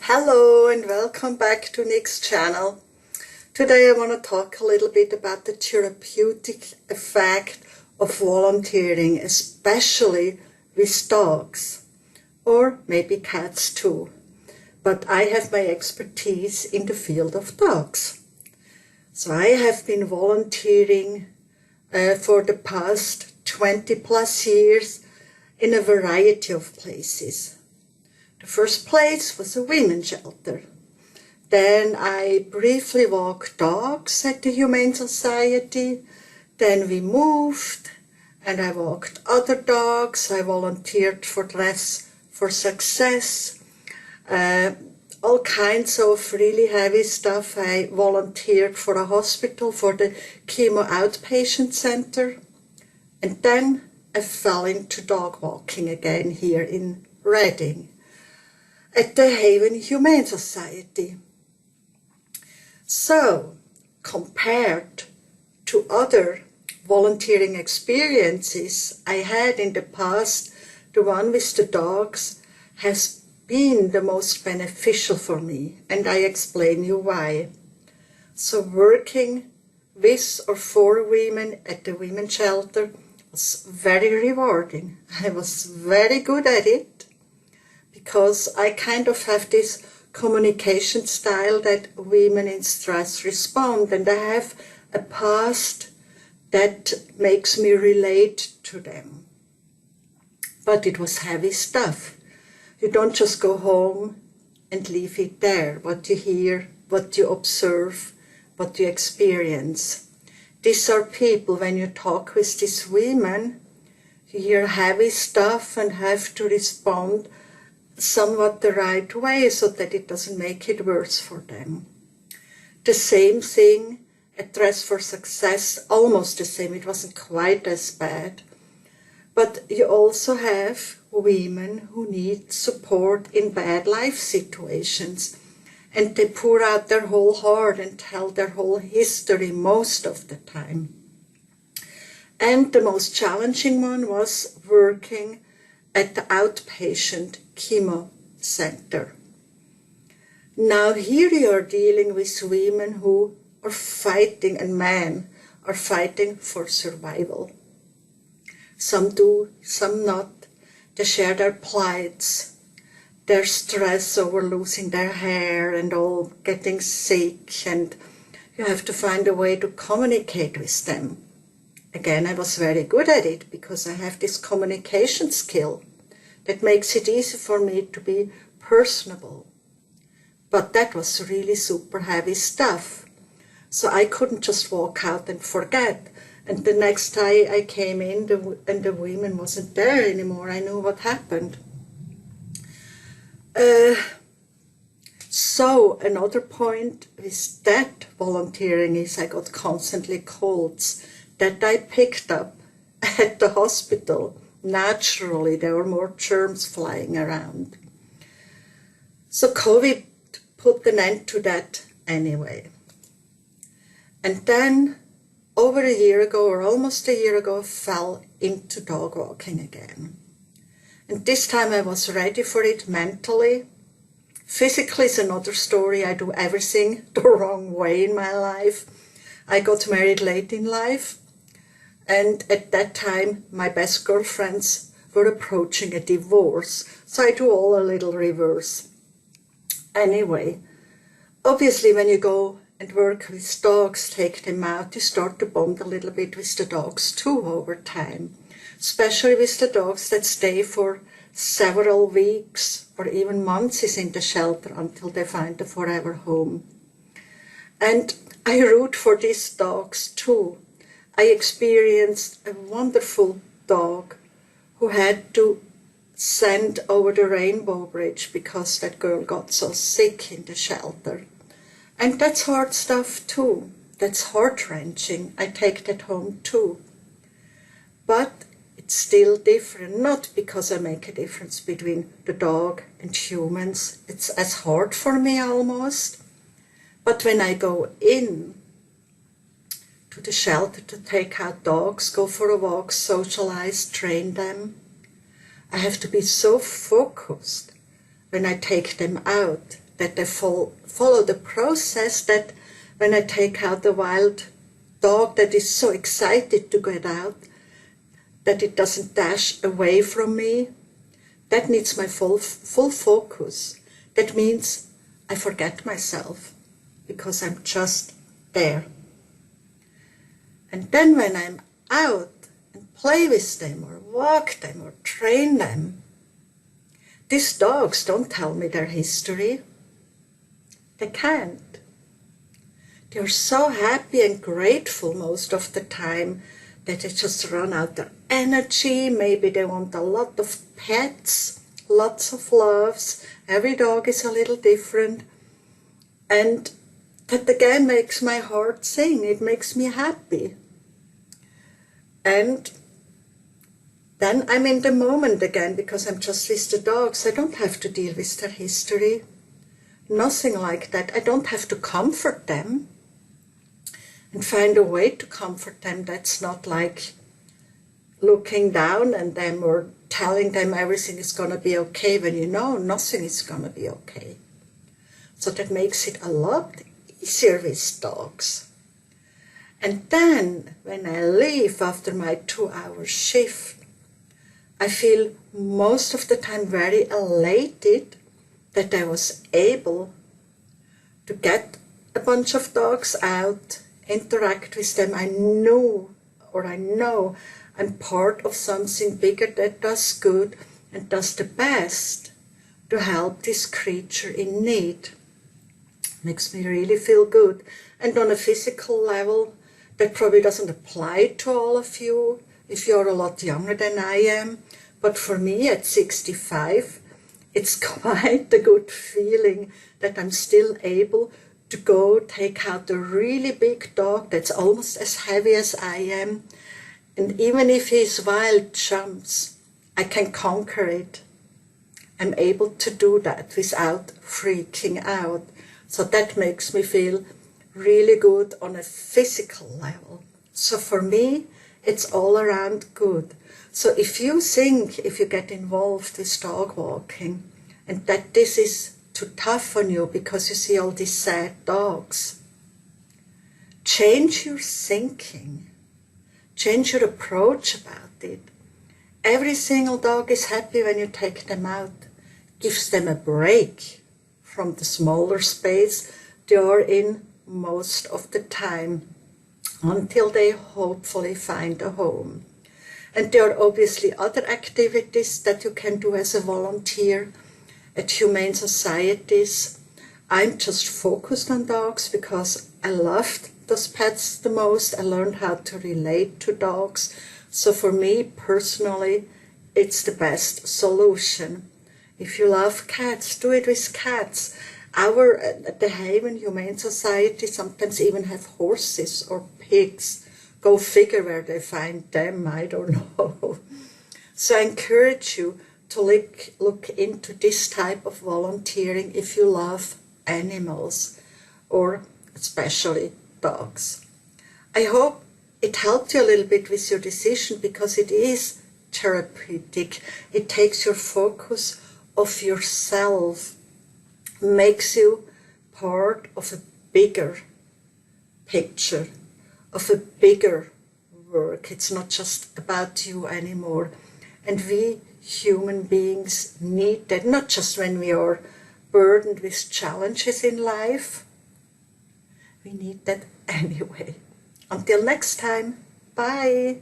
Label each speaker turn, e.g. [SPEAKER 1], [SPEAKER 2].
[SPEAKER 1] Hello and welcome back to Nick's channel. Today I want to talk a little bit about the therapeutic effect of volunteering, especially with dogs, or maybe cats too. But I have my expertise in the field of dogs. So I have been volunteering for the past 20 plus years in a variety of places. The first place was a women's shelter. Then I briefly walked dogs at the Humane Society. Then we moved and I walked other dogs. I volunteered for Dress for Success. All kinds of really heavy stuff. I volunteered for a hospital, for the chemo outpatient center. And then I fell into dog walking again here in Reading at the Haven Humane Society. So, compared to other volunteering experiences I had in the past, the one with the dogs has been the most beneficial for me, and I explain you why. So working with or for women at the women's shelter was very rewarding. I was very good at it, because I kind of have this communication style that women in stress respond, and I have a past that makes me relate to them. But it was heavy stuff. You don't just go home and leave it there. What you hear, what you observe, what you experience. These are people, when you talk with these women, you hear heavy stuff and have to respond somewhat the right way so that it doesn't make it worse for them. The same thing at Dress for Success, almost the same. It wasn't quite as bad. But you also have women who need support in bad life situations, and they pour out their whole heart and tell their whole history most of the time. And the most challenging one was working at the outpatient chemo center. Now here you are dealing with women who are fighting, and men are fighting for survival. Some do, some not. They share their plights, their stress over losing their hair and all, getting sick, and you have to find a way to communicate with them. Again, I was very good at it because I have this communication skill that makes it easy for me to be personable. But that was really super heavy stuff. So I couldn't just walk out and forget. And the next day I came in and the woman wasn't there anymore. I knew what happened. So another point with that volunteering is I got constantly colds that I picked up at the hospital. Naturally, there were more germs flying around. So COVID put an end to that anyway. And then, over a year ago, or almost a year ago, I fell into dog walking again. And this time I was ready for it mentally. Physically is another story. I do everything the wrong way in my life. I got married late in life. And at that time, my best girlfriends were approaching a divorce. So I do all a little reverse. Anyway, obviously when you go and work with dogs, take them out, you start to bond a little bit with the dogs too over time. Especially with the dogs that stay for several weeks or even months in the shelter until they find a forever home. And I root for these dogs too. I experienced a wonderful dog who had to send over the Rainbow Bridge because that girl got so sick in the shelter. And that's hard stuff too. That's heart-wrenching. I take that home too. But it's still different, not because I make a difference between the dog and humans. It's as hard for me almost. But when I go in to the shelter to take out dogs, go for a walk, socialize, train them, I have to be so focused when I take them out that they follow the process, that when I take out the wild dog that is so excited to get out, that it doesn't dash away from me. That needs my full focus. That means I forget myself because I'm just there. And then when I'm out and play with them or walk them or train them, these dogs don't tell me their history. They can't. They're so happy and grateful most of the time that they just run out their energy. Maybe they want a lot of pets, lots of loves. Every dog is a little different. And that again makes my heart sing. It makes me happy. And then I'm in the moment again because I'm just with the dogs. I don't have to deal with their history. Nothing like that. I don't have to comfort them and find a way to comfort them that's not like looking down on them or telling them everything is going to be okay when you know nothing is going to be okay. So that makes it a lot easier with dogs. And then when I leave after my 2-hour shift, I feel most of the time very elated that I was able to get a bunch of dogs out, interact with them. I know I'm part of something bigger that does good and does the best to help this creature in need. Makes me really feel good. And on a physical level, that probably doesn't apply to all of you if you're a lot younger than I am. But for me at 65, it's quite a good feeling that I'm still able to go take out a really big dog that's almost as heavy as I am. And even if his wild jumps, I can conquer it. I'm able to do that without freaking out. So that makes me feel really good on a physical level. So for me, it's all around good. So if you think, if you get involved with dog walking, and that this is too tough on you because you see all these sad dogs, change your thinking. Change your approach about it. Every single dog is happy when you take them out. Gives them a break from the smaller space they are in most of the time until they hopefully find a home. And there are obviously other activities that you can do as a volunteer at humane societies. I'm just focused on dogs because I loved those pets the most. I learned how to relate to dogs. So for me personally, it's the best solution. If you love cats, do it with cats. At the Haven Humane Society sometimes even have horses or pigs. Go figure where they find them, I don't know. So I encourage you to look into this type of volunteering if you love animals, or especially dogs. I hope it helped you a little bit with your decision because it is therapeutic. It takes your focus off yourself, makes you part of a bigger picture, of a bigger work. It's not just about you anymore. And we human beings need that, not just when we are burdened with challenges in life. We need that anyway. Until next time, bye.